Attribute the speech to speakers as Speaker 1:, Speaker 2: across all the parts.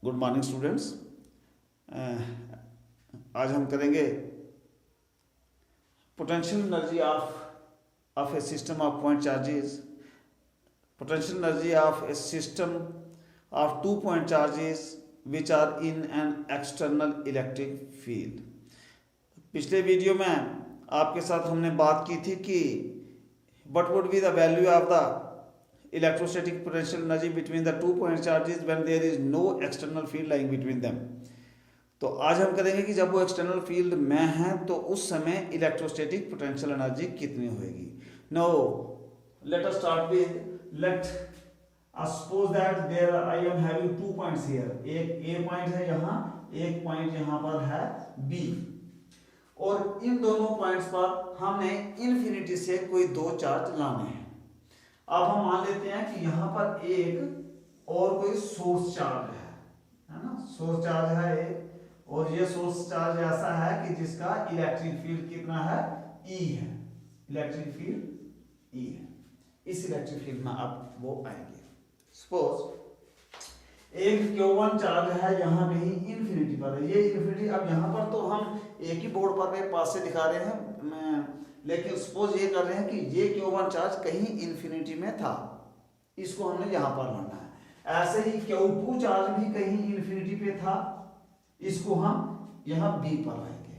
Speaker 1: Good morning students. आज हम करेंगे potential energy of a system of point charges, potential energy of a system of 2 point charges which are in an external electric field. पिछले video में आपके साथ हमने बात की थी कि what would be the value of the electrostatic potential energy between the 2 point charges when there is no external field lying between them। तो आज हम करेंगे कि जब वो एक्सटर्नल फील्ड में है तो उस समय इलेक्ट्रोस्टैटिक पोटेंशियल एनर्जी कितनी होगी। No let us start with let suppose that there I am having 2 points here, एक ए पॉइंट है यहाँ, एक पॉइंट यहाँ पर है बी, और इन दोनों पॉइंट्स पर हमने इन्फिनिटी से कोई दो चार्ज लाने हैं। अब हम मान लेते हैं कि यहाँ पर एक और कोई सोर्स चार्ज है ना, सोर्स चार्ज है एक, और ये सोर्स चार्ज ऐसा है कि जिसका इलेक्ट्रिक फील्ड कितना है, ई है, इलेक्ट्रिक फील्ड ई है। इस इलेक्ट्रिक फील्ड में अब वो आएंगे। सपोज एक Q1 चार्ज है यहाँ कहीं इन्फिनिटी पर है, ये इन्फिनिटी, अब यहाँ पर तो हम एक ही बोर्ड पर पास से दिखा रहे हैं, लेकिन सपोज ये कर रहे हैं कि ये Q1 चार्ज कहीं इन्फिनिटी में था, इसको हमने यहाँ पर लाना है। ऐसे ही Q2 चार्ज भी कहीं इन्फिनिटी पे था, इसको हम यहाँ B पर लाएंगे।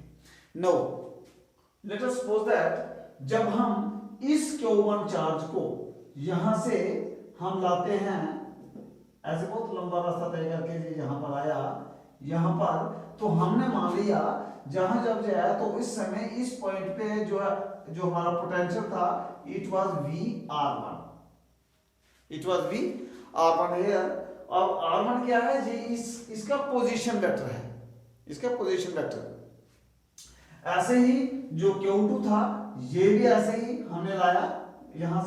Speaker 1: No let us suppose that जब हम इस Q1 चार्ज को यहाँ से हम लाते हैं, ऐसे बहुत लंबा रास्ता तय करके यहाँ पर आया, यहाँ पर तो हमने मान लिया जहां जब जाए तो इस समय इस पॉइंट पे जो हमारा पोटेंशियल था, it was VR1, it was VR1 here. अब R1 क्या है जी, इसका पोजीशन वेक्टर है, इसका पोजीशन वेक्टर। ऐसे ही जो Q2 था ये भी ऐसे ही हमने लाया, यहां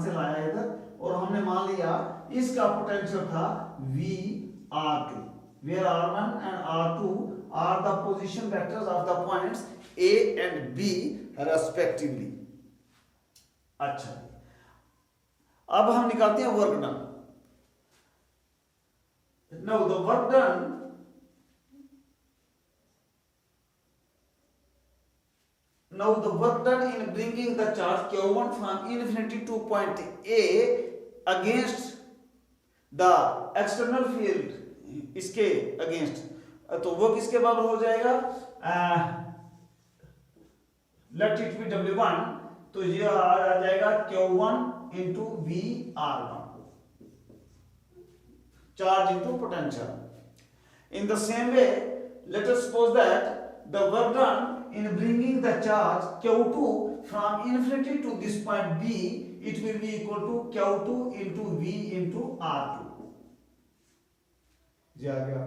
Speaker 1: से लाया इधर, और हमने मान लिया इसका पोटेंशियल था VR2, where R1 and R2 are the position vectors of the points A and B respectively। अच्छा, अब हम निकालते हैं work done. Now the work done, now the work done in bringing the charge Q1 from infinity to point A against the external field, इसके against, तो वो किसके बराबर हो जाएगा, लेट इट बी W1, तो ये आ जाएगा Q1 into VR1, charge into potential. In the same way late us suppose that the work done in bringing the charge Q2 from infinity to this point B, it will be equal to Q2 into V into R2। जी आ गया।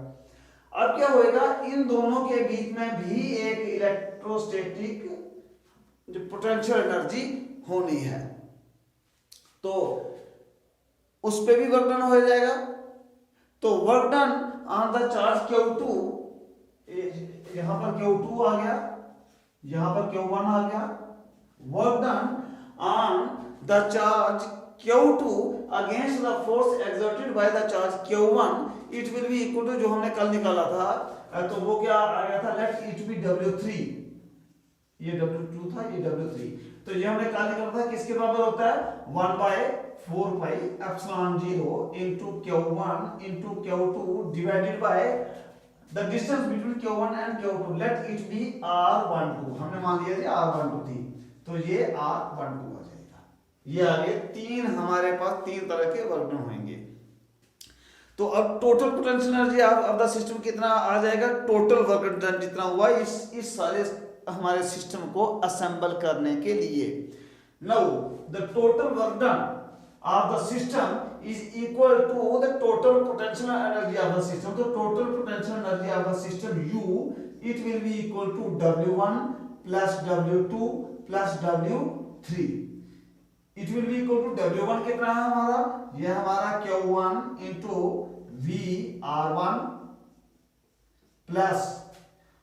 Speaker 1: अब क्या होएगा, इन दोनों के बीच में भी एक electrostatic जो पोटेंशियल एनर्जी होनी है, तो उस पे भी वर्क डन हो जाएगा। तो work done on the charge Q2, यहां पर Q2 आ गया, यहां पर Q1 आ गया। Work done on the charge Q2 against the force exerted by the charge Q1, it will be equal to, जो हमने कल निकाला था, तो वो क्या आ गया था, लेट इट बी W3, ये W2 था, ये W3, तो ये हमने कल निकाला था, किसके बराबर होता है, 1/4 pi epsilon 0 into Q1 into Q2 divided by the distance between Q1 and Q2, let it be R12, हमने मान लिया जी R12 थी, तो ये R12 आ जाएगा। ये आगे तीन, हमारे पास तीन तरह के वर्क डन होंगे। तो अब total potential energy of the system कितना आ जाएगा, टोटल वर्क डन जितना हुआ इस सारे हमारे सिस्टम को असेंबल करने के लिए। Now the total work done of the system is equal to the total potential energy of the system। तो total potential energy of the system U, it will be equal to W1 plus W2 plus W3। it will be equal to W1 कितना है हमारा, ये हमारा Q1 into VR1 plus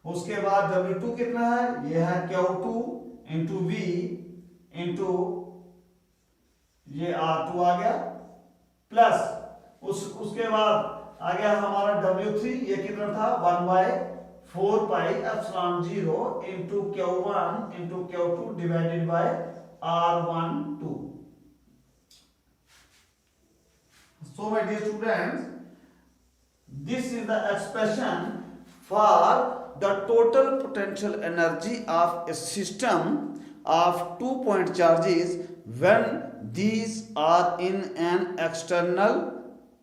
Speaker 1: उसके बाद W2 कितना है, ये है Q2 into V into ये R2 आ गया, प्लस उसके बाद आ गया हमारा W3, ये कितना था 1/4πε0 into Q1 into Q2 divided by R12। So my dear students, this is the expression for the total potential energy of a system of 2-point charges when these are in an external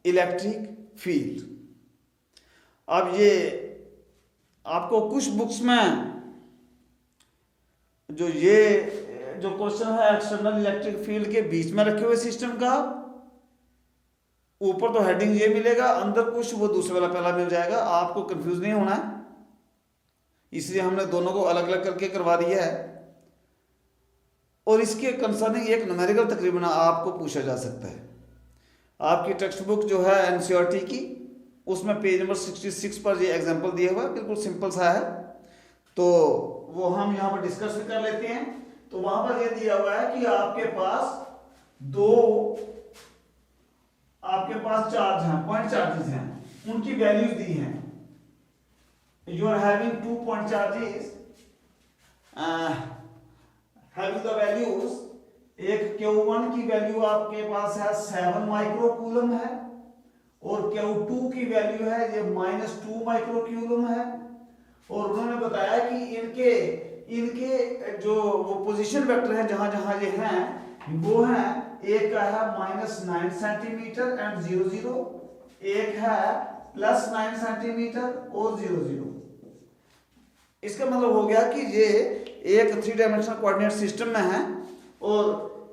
Speaker 1: electric field। अब ये आपको कुछ books में जो question है external electric field के बीच में रखे हुए सिस्टम का, ऊपर तो हेडिंग ये मिलेगा, अंदर कुछ वो दूसरे वाला पहला मिल जाएगा। आपको कंफ्यूज नहीं होना है, इसलिए हमने दोनों को अलग अलग करके करवा दिया है। और इसके कंसर्निंग एक न्यूमेरिकल तकरीबन आपको पूछा जा सकता है। आपकी टेक्स्ट बुक जो है एनसीईआरटी की, उसमें पेज नंबर 66 पर ये एग्जांपल दिया हुआ है, बिल्कुल सिंपल सा है, तो वो हम यहाँ पर डिस्कस कर लेते हैं। तो वहां पर ये दिया हुआ है कि आपके पास चार्ज हैं, पॉइंट चार्जेस हैं, उनकी वैल्यूज दी हैं। You are having 2 point charges having the values, एक Q1 की वैल्यू आपके पास है 7 माइक्रोकूलम है, और Q2 की वैल्यू है ये -2 माइक्रोकूलम है। और उन्होंने बताया कि इनके जो वो पोजीशन वेक्टर है जहां जहां ये हैं, वो है, एक का है -9 सेंटीमीटर एंड 0 0, एक है +9 सेंटीमीटर और 0 0। इसका मतलब हो गया कि ये एक 3 डायमेंशनल कोऑर्डिनेट सिस्टम में है, और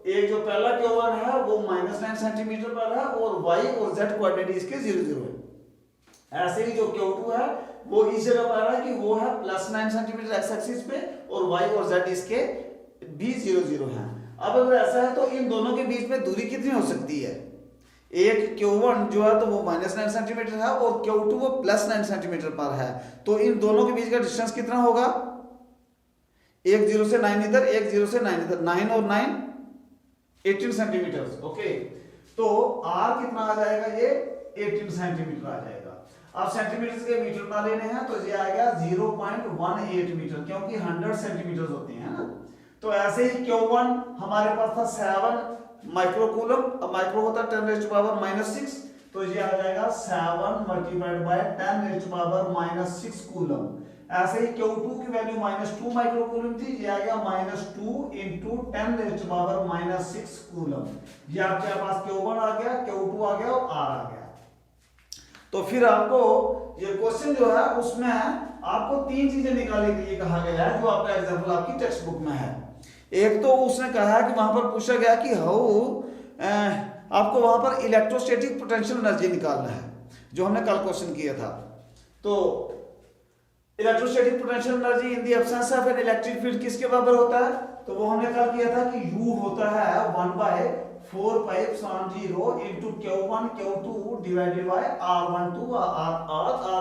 Speaker 1: एक जो पहला Q1 है वो -9 सेंटीमीटर पर है, और y और z कोऑर्डिनेट इसके 0 0 है। ऐसे ही जो Q2 है वो इस जगह पर है कि वो है +9 सेंटीमीटर x एक्सिस पे, और y और z इसके भी 0 0 है। अब अगर ऐसा है तो इन दोनों के बीच में दूरी कितनी हो सकती है? एक Q1 जो है तो वो -9 सेंटीमीटर है, और Q2 वो +9 सेंटीमीटर पर है, तो इन दोनों के बीच का डिस्टेंस कितना होगा? एक 0 से 9 इधर, एक 0 से 9 इधर, 9 और 9 18 सेंटीमीटर। ओके, तो r कितना आ जाएगा? ये 18 सेंटीमीटर आ जाएगा। अब सेंटीमीटर के मीटर में लेने हैं तो ये आएगा 0.18 मीटर, क्योंकि 100 सेंटीमीटर होते हैं ना। तो ऐसे ही Q1 हमारे पास था 7 माइक्रोकूलम, अब माइक्रो होता है 10⁻⁻⁶, तो ये आ जाएगा 7 × 10⁻⁻⁶ कूलम। ऐसे ही Q2 की वैल्यू -2 माइक्रोकूलम थी, ये आ गया -2 × 10⁻⁻⁶ कूलम। ये आपके पास Q1 आ गया, Q2 आ गया और R आ गया। तो फिर आपको ये क्वेश्चन जो है उसमें आपको 3 चीजें निकालने के लिए कहा गया है, जो आपका एग्जांपल आपकी टेक्स्ट बुक में है। एक तो उसने कहा है कि वहां पर पूछा गया कि आपको वहां पर इलेक्ट्रोस्टैटिक पोटेंशियल एनर्जी निकालना है, जो हमने कल क्वेश्चन किया था। तो electrostatic potential energy in the absence of an electric field किसके बराबर होता है? तो वो हमने कल किया था कि U होता है 1/4πε0 into Q1 Q2 divided by R12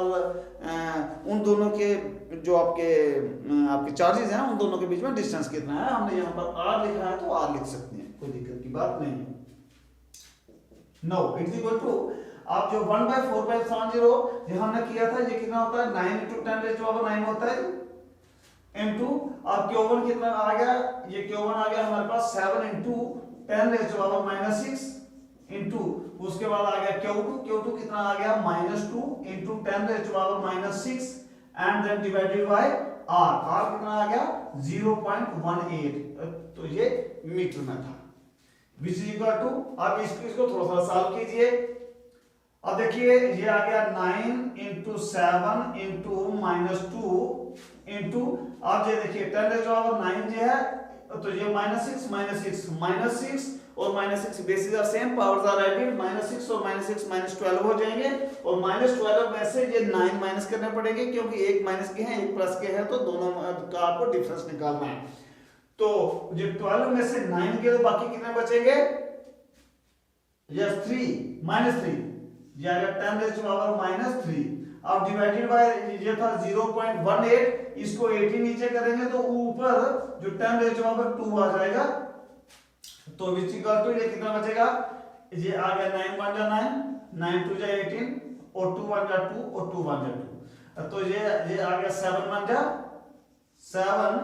Speaker 1: R। उन दोनों के जो आपके चार्जेस हैं, उन दोनों के बीच में डिस्टेंस कितना है, हमने यहाँ पर R लिखा है तो R लिख सकते हैं, कोई दिक्कत की बात नहीं है। नो इट्स इक्वल टू, आप जो 1/4πε0 जो हमने किया था, ये कितना होता है? 9 × 10⁻⁹ होता है, इनटू अब Q1 कितना आ गया? ये Q1 आ गया हमारे पास 7 × 10⁻⁻�6 इंटू, उसके बाद आ गया Q2 कितना आ गया? -2 × 10⁻⁻�6 and then divided by R कितना आ गया? 0.18, तो ये मीटर में था, विच इज इक्वल टू, अब इसको थोड़ा सा सॉल्व कीजिए। अब देखिए ये आ गया 9 × 7 × -2 इंटू, अब ये देखिए 10⁻⁹ जो है, तो ये -6 और -6 bases are same, powers are added, -6 और -6 -12 हो जाएंगे, और -12 में से ये 9 माइनस करने पड़ेंगे, क्योंकि एक माइनस के हैं एक प्लस के हैं, तो दोनों का आपको डिफरेंस निकालना है। तो ये 12 में से 9 के, तो बाकी कितने बचेंगे? यस 3 -3, ये आ गया 10⁻⁻3। अब डिवाइडेड बाय ये था 0.18, इसको 80 नीचे करेंगे तो ऊपर जो 10⁻2 आ जाएगा, तो विच इक्वल टू ये कितना बचेगा? ये आ गया 9 × 9 9 2 18, और 2 1 जा 2 और 2 1 जा 2, तो ये आ गया 7 1 जा 7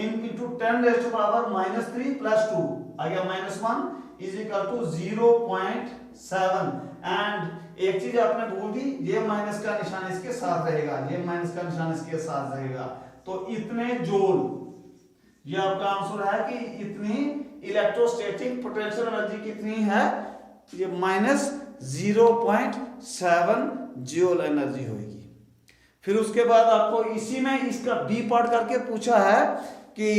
Speaker 1: into 10 raised to power -3 plus 2 आ गया -1 is equal to 0.7। एंड एक चीज आपने भूल दी, ये माइनस का निशान इसके साथ रहेगा, ये माइनस का निशान इसके साथ रहेगा, तो इतने जूल, ये आपका आंसर है कि इतनी इलेक्ट्रोस्टैटिक पोटेंशियल एनर्जी कितनी है, ये -0.7 जूल एनर्जी होगी। फिर उसके बाद आपको इसी में इसका बी पार्ट करके पूछा है कि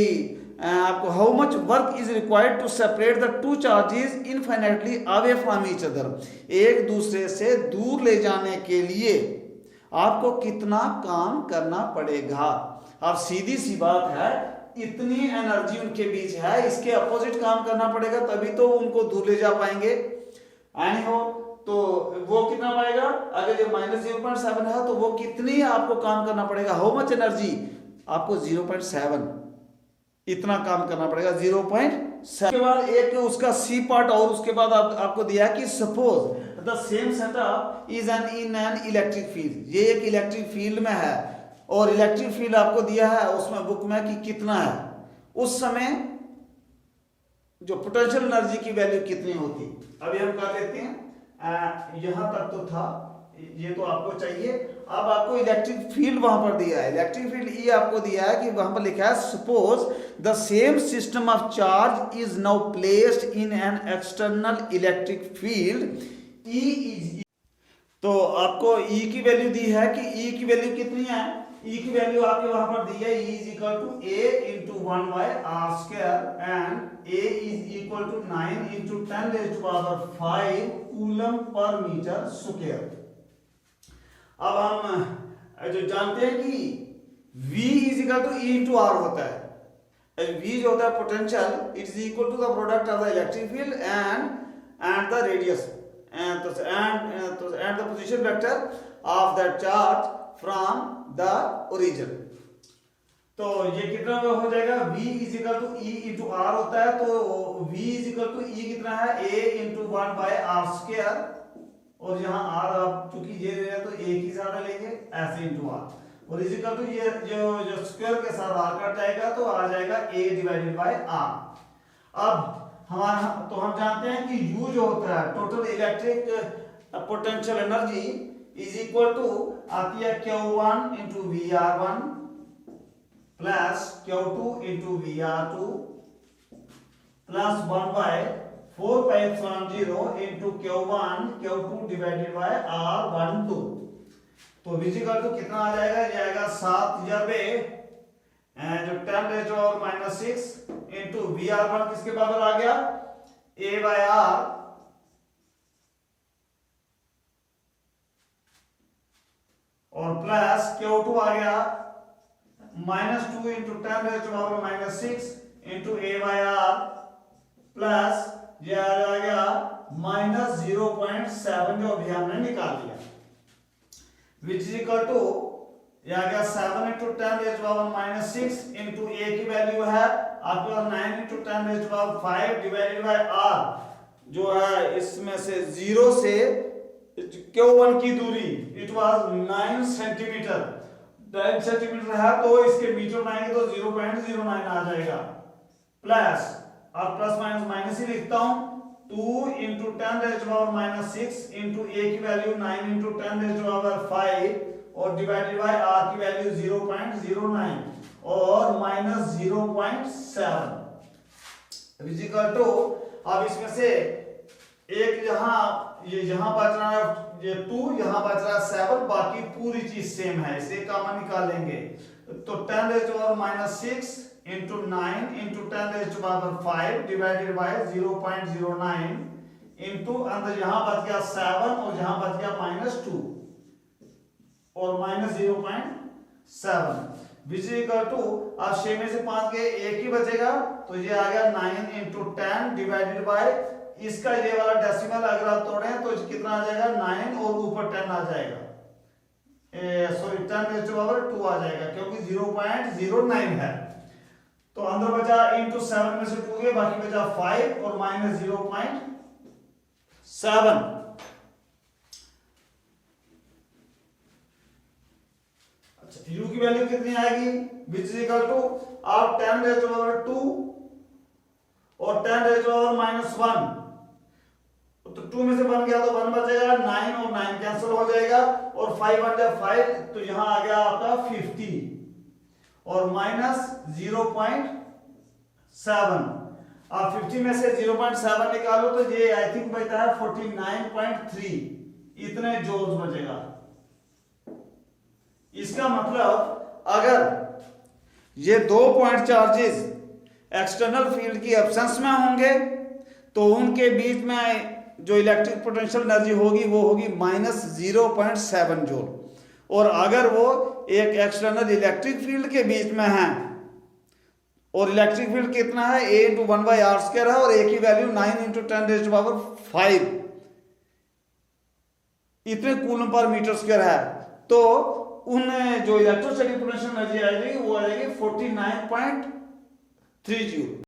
Speaker 1: आपको how much work is required to separate the two charges infinitely away from each other, एक दूसरे से दूर ले जाने के लिए आपको कितना काम करना पड़ेगा। अब सीधी सी बात है, इतनी एनर्जी उनके बीच है, इसके अपोजिट काम करना पड़ेगा तभी तो उनको दूर ले जा पाएंगे। एनी हो तो वो कितना पाएगा, अगर ये -0.7 है तो वो कितनी आपको काम करना पड़ेगा, हाउ मच एनर्जी, आपको 0.7 इतना काम करना पड़ेगा, 0.7 के बाद एक उसका सी पार्ट, और उसके बाद आपको दिया कि suppose the same setup is an in an electric field, ये एक इलेक्ट्रिक फील्ड में है और इलेक्ट्रिक फील्ड आपको दिया है उसमें बुक में कि कितना है, उस समय जो पोटेंशियल एनर्जी की वैल्यू कितनी होती। अभी हम कर लेते हैं, यहां तक तो था, ये तो आपको चाहिए। अब आपको इलेक्ट्रिक फील्ड वहां पर दिया है, इलेक्ट्रिक फील्ड ये आपको दिया है कि वहां पर लिखा है suppose the same system of charge is now placed in an external electric field E is, तो आपको E की वैल्यू दी है कि E की वैल्यू कितनी है, E की वैल्यू आपके वहां पर दी है, E is equal to A into 1 by R square and A is equal to 9 into 10 raised to power 5 coulomb per metre square. अब हम जो जानते हैं कि V is equal to E into R होता है, V जो होता है potential, it is equal to the product of the electric field and the radius and the position vector of that charge from the origin। तो ये कितना हो जाएगा, V is equal to E into R होता है, तो V is equal to E कितना है, A into 1 by R square, और यहाँ R आप चूंकि ये दे रहे हैं तो A की ज्यादा लेंगे ऐसे इंटू R, और इज इक्वल टू ये जो स्क्वायर के साथ R कट जाएगा तो आ जाएगा A डिवाइडेड बाय R। अब हमारा तो हम जानते हैं कि U जो होता है total electric potential energy is equal to आती है Q1 into VR1 plus Q2 into VR2 plus 1 by 4π0 into Q1 divided by R12। तो विजिकल तो कितना आ जाएगा, ये आएगा 7 जो 10 raised to power -6 into VR1 किसके बराबर आ गया, A by R और प्लस Q2 आ गया -2 into 10 raised to power -6 into A by R plus ये आ गया -0.7 जो अभी हमने निकाल लिया, विच इज इक्वल टू ये आ गया 7 into 10 raised to power -6 into A की वैल्यू है आपके पास 9 into 10 raised to power 5 divided by R, जो है इसमें से 0 से Q1 की दूरी इट वाज 9 सेंटीमीटर, 9 सेंटीमीटर है तो इसके मीटर बनाएंगे तो 0.09 आ जाएगा, प्लस अब प्लस माइनस माइनस ही लिखता हूं, 2 into 10 raised to power -6 into A की value 9 into 10 raised to power 5 और डिवाइडेड बाय R की वैल्यू 0.09 और -0.7 इज इक्वल टू, अब इसमें से एक यहां बच रहा है ये 2, यहां बच रहा है 7, बाकी पूरी चीज सेम है, इसे कॉमन निकाल लेंगे तो 10 raised to power -6 into 9 into 10 raised to power 5 divided by 0.09 into अंदर यहां बच गया 7 और यहां बच गया -2 और -0.7 विच इज इक्वल टू, अब 6 में से 5 के एक ही बचेगा तो ये आ गया 9 इंटू 10 डिवाइडेड बाय इसका ये वाला डेसिमल अगर आप तोड़ें तो कितना आ जाएगा, 9 और ऊपर 10 आ जाएगा, सॉरी 10 raised to power 2 आ जाएगा क्योंकि 0.09 है, तो अंदर बचा इंटू 7 में से 2 गए, बाकी बचा 5 और -0.7। U की वैल्यू कितनी आएगी, विच इज इक्वल टू आप 10 रेज़ टू पावर 2 और 10 रेज़ टू पावर -1, तो 2 में से 1 गया तो 1 बचेगा, 9 और 9 कैंसिल हो जाएगा और 5 1 जा 5, तो यहां आ गया आपका 50 और -0.7। आप 50 में से 0.7 निकालो तो ये आई थिंक बचता है 49.3, इतने जूल्स बचेगा। इसका मतलब अगर ये 2 पॉइंट चार्जेस एक्सटर्नल फील्ड की एब्सेंस में होंगे तो उनके बीच में जो इलेक्ट्रिक पोटेंशियल एनर्जी होगी वो होगी -0.7 जूल, और अगर वो एक एक्सटर्नल इलेक्ट्रिक फील्ड के बीच में है और इलेक्ट्रिक फील्ड कितना है, A × 1/r² है और A की वैल्यू 9 × 10⁵ इतने कूलम पर मीटर स्क्वायर है, तो उन जो इलेक्ट्रोस्टैटिक पोटेंशियल एनर्जी आएगी वो आ जाएगी 49.3 जूल।